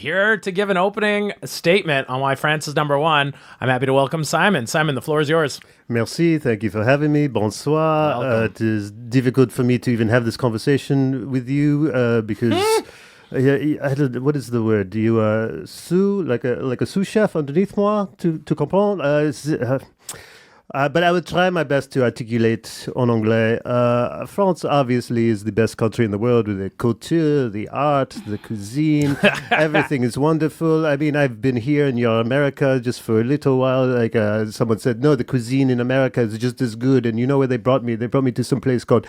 Here to give an opening statement on why France is number one, I'm happy to welcome Simon. Simon, the floor is yours. Merci, thank you for having me. Bonsoir. It is difficult for me to even have this conversation with you because what is the word? Do you sous like a sous chef underneath moi to comprendre? But I would try my best to articulate en anglais. France obviously is the best country in the world with the culture, the art, the cuisine. Everything is wonderful. I mean, I've been here in your America just for a little while. Like someone said, no, the cuisine in America is just as good. And you know where they brought me? They brought me to some place called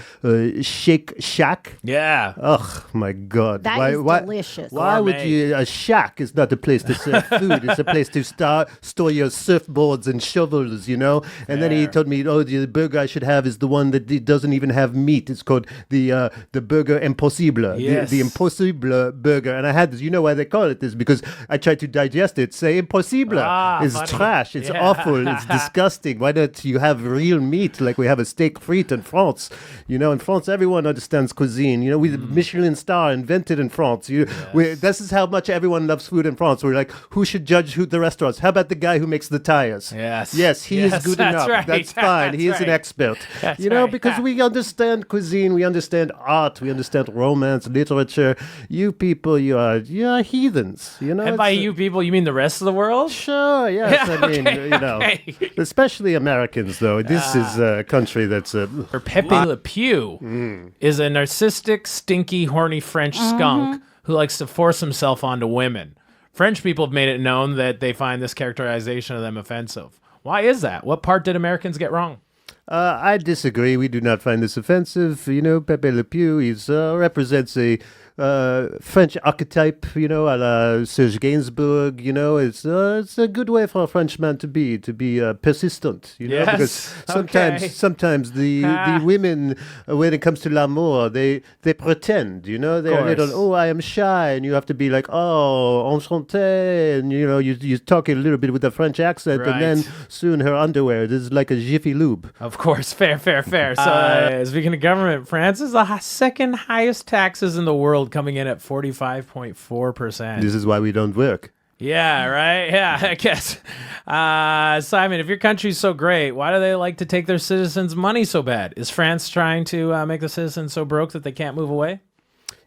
Shake Shack. Yeah. Oh, my God. That is delicious. Why would you? A shack is not a place to serve food. It's a place to store your surfboards and shovels, you know? And then he told me, the burger I should have is the one that doesn't even have meat. It's called the burger impossible, yes. the impossible burger. And I had this, you know why they call it this? Because I tried to digest it. Say impossible. It's funny. trash. It's awful. It's disgusting. Why don't you have real meat like we have a steak frite in France? You know, in France, everyone understands cuisine. You know, we the Michelin star invented in France. This is how much everyone loves food in France. We're like, who should judge the restaurants? How about the guy who makes the tires? Yes, he is good enough. Right. That's fine. He is an expert. That's because we understand cuisine, we understand art, we understand romance, literature. You people, you are heathens. You know. And by you people, you mean the rest of the world? Sure. Yes. I mean, especially Americans, though. This is a country that's Or Pepe Le Pew is a narcissistic, stinky, horny French skunk who likes to force himself onto women. French people have made it known that they find this characterization of them offensive. Why is that? What part did Americans get wrong? I disagree. We do not find this offensive. You know, Pepe Le Pew represents a French archetype, you know, a la Serge Gainsbourg. You know, it's a good way for a Frenchman to be persistent. You know, Yes. because sometimes the women, when it comes to l'amour, they pretend. You know, they're a little. I am shy, and you have to be like, enchanté, and you know, you talk a little bit with a French accent, and then soon her underwear is like a Jiffy Lube. Of course, fair. So, speaking of government, France is the second highest taxes in the world, coming in at 45.4%. This is why we don't work. Yeah, right? Yeah, I guess. Simon, if your country's so great, why do they like to take their citizens' money so bad? Is France trying to make the citizens so broke that they can't move away?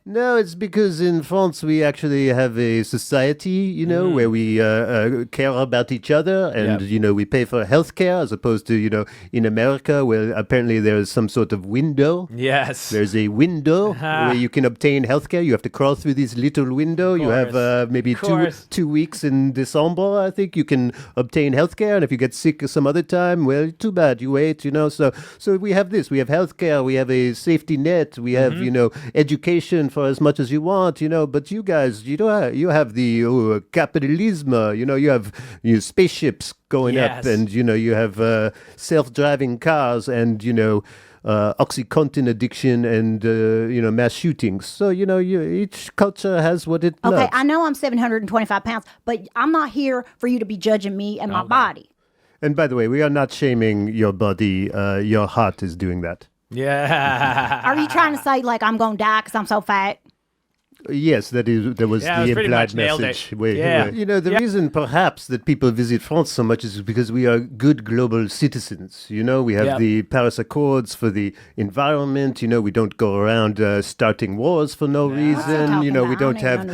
No, it's because in France we actually have a society, you know, where we care about each other and, you know, we pay for healthcare as opposed to, you know, in America where apparently there's some sort of window. Yes. There's a window where you can obtain healthcare. You have to crawl through this little window. You have maybe 2 weeks in December, I think, you can obtain healthcare. And if you get sick some other time, well, too bad, you wait, you know. So we have this. We have healthcare. We have a safety net. We have, you know, education for as much as you want, you know, but you guys, you have the capitalism, you know, you have spaceships going up and, you know, you have self-driving cars and, you know, Oxycontin addiction and, you know, mass shootings. So, you know, each culture has what it loves. Okay, I know I'm 725 pounds, but I'm not here for you to be judging me and my body. And by the way, we are not shaming your body. Your heart is doing that. Yeah. Are you trying to say, like, I'm going to die because I'm so fat? Yes, that was the implied message. You know, the reason perhaps that people visit France so much is because we are good global citizens. You know, we have the Paris Accords for the environment. You know, we don't go around starting wars for no reason. You know, we don't have.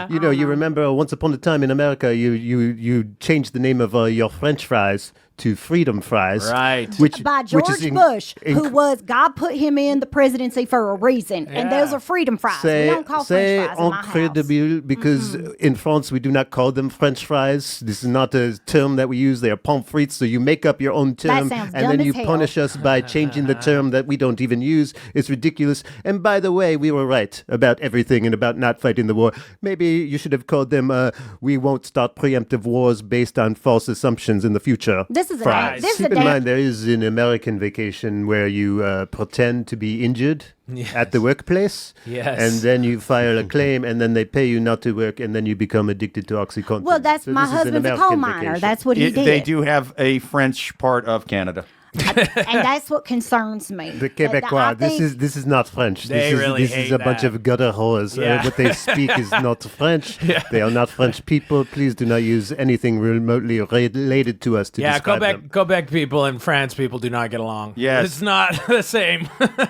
You know, you remember once upon a time in America, you changed the name of your French fries to freedom fries. Right. By George Bush, who was, God put him in the presidency for a reason. And those are freedom fries. We don't call French fries in my house. Because in France, we do not call them French fries. This is not a term that we use. They are pommes frites. So you make up your own term. And then you punish us by changing the term that we don't even use. It's ridiculous. And by the way, we were right about everything and about not fighting the war. Maybe you should have called them, we won't start preemptive wars based on false assumptions in the future. This is Keep in mind, there is an American vacation where you pretend to be injured at the workplace. Yes. And then you file a claim, and then they pay you not to work, and then you become addicted to Oxycontin. Well, that's my husband's a coal miner. That's what he did. They do have a French part of Canada. And that's what concerns me. The Québécois. This is not French. This is a bunch of gutter whores. Yeah. What they speak is not French. They are not French people. Please do not use anything remotely related to us to describe them. Quebec people and France people do not get along. Yes. It's not the same.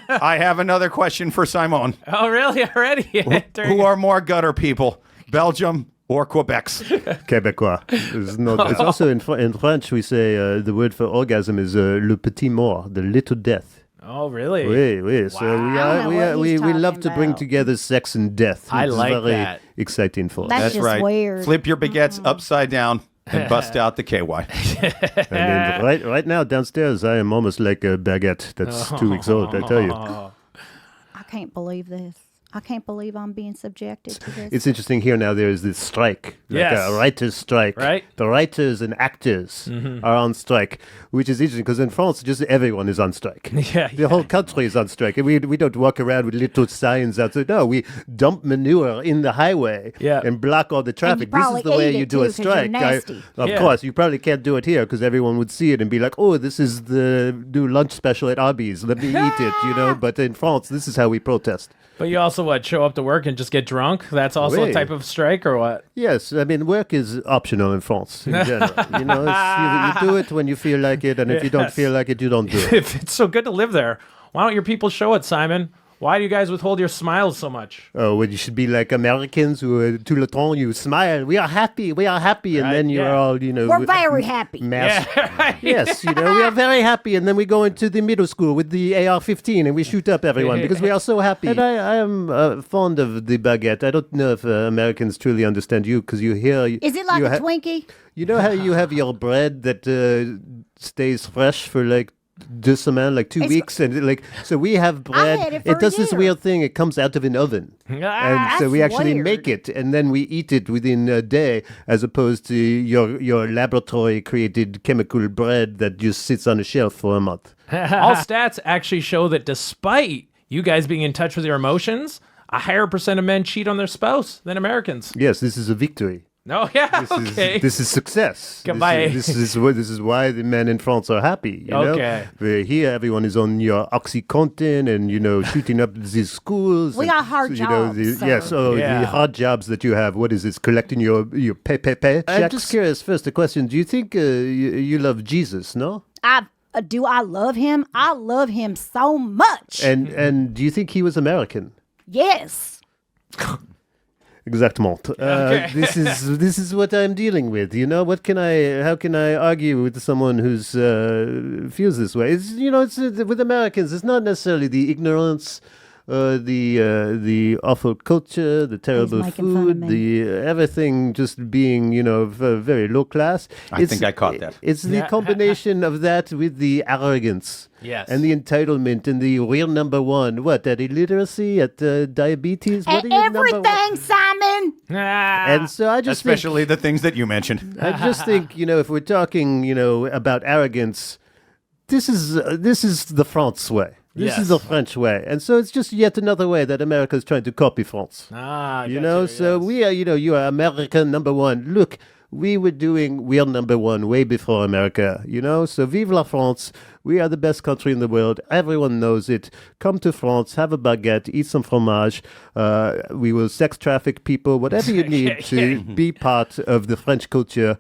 I have another question for Simon. Oh, really? Already? Who are more gutter people, Belgium or Quebecs? Québécois. It's also in French we say the word for orgasm is le petit mort, the little death. Oh, really? Oui. So we love to bring about. together sex and death. I It's like very that. exciting for us. That's just right. weird. Flip your baguettes upside down and bust out the KY. And then right now downstairs I am almost like a baguette that's 2 weeks old, I tell you. I can't believe this. I can't believe I'm being subjected to this. It's interesting here now there is this strike, like Yes. a writer's strike. Right. The writers and actors are on strike, which is interesting because in France, just everyone is on strike. The whole country is on strike. And we don't walk around with little signs outside. No, we dump manure in the highway and block all the traffic. This probably is the way eat you it do too, a 'cause you're strike. nasty. Of course, you probably can't do it here because everyone would see it and be like, oh, this is the new lunch special at Arby's. Let me eat it, But in France, this is how we protest. But you also, show up to work and just get drunk? That's also a type of strike or what? Yes, I mean, work is optional in France in general. You do it when you feel like it, and if you don't feel like it, you don't do it. If it's so good to live there, why don't your people show it, Simon? Why do you guys withhold your smiles so much? Oh, well, you should be like Americans who, tout le temps, you smile. We are happy, and then you're all, We're very happy. Yes, we are very happy, and then we go into the middle school with the AR-15 and we shoot up everyone because we are so happy. And I am fond of the baguette. I don't know if Americans truly understand you because you hear... Is it like a Twinkie? You know how you have your bread that stays fresh for like 2 semaines, like 2 weeks, and so we have bread. had it for does a this year. weird thing. It comes out of an oven, and so we That's actually weird. make it, and then we eat it within a day, as opposed to your laboratory created chemical bread that just sits on a shelf for a month. All stats actually show that despite you guys being in touch with your emotions, a higher percent of men cheat on their spouse than Americans. Yes, this is a victory. No, This is success. Goodbye. This is why the men in France are happy. Okay. Here, everyone is on your OxyContin and shooting up these schools. We got hard jobs, sir. The hard jobs that you have. What is this? Collecting your Pepe I'm just curious. First, a question: do you think you love Jesus? No. Do I love him? I love him so much. And do you think he was American? Yes. Exactement. This is what I'm dealing with. How can I argue with someone who's feels this way? It's with Americans. It's not necessarily the ignorance, the awful culture, the terrible making fun of food, me. the everything just being very low class. I think I caught that. It's the combination of that with the arrogance. Yes. And the entitlement and the real number one. What, at illiteracy, at diabetes? What And are you number one? everything, Simon. And so I just Especially the things that you mentioned. I just think, if we're talking, about arrogance, this is the France way. This is the French way. And so it's just yet another way that America is trying to copy France. We are, you are American number one. Look, we are number one way before America, So vive la France. We are the best country in the world. Everyone knows it. Come to France, have a baguette, eat some fromage. We will sex traffic people, whatever you need to be part of the French culture.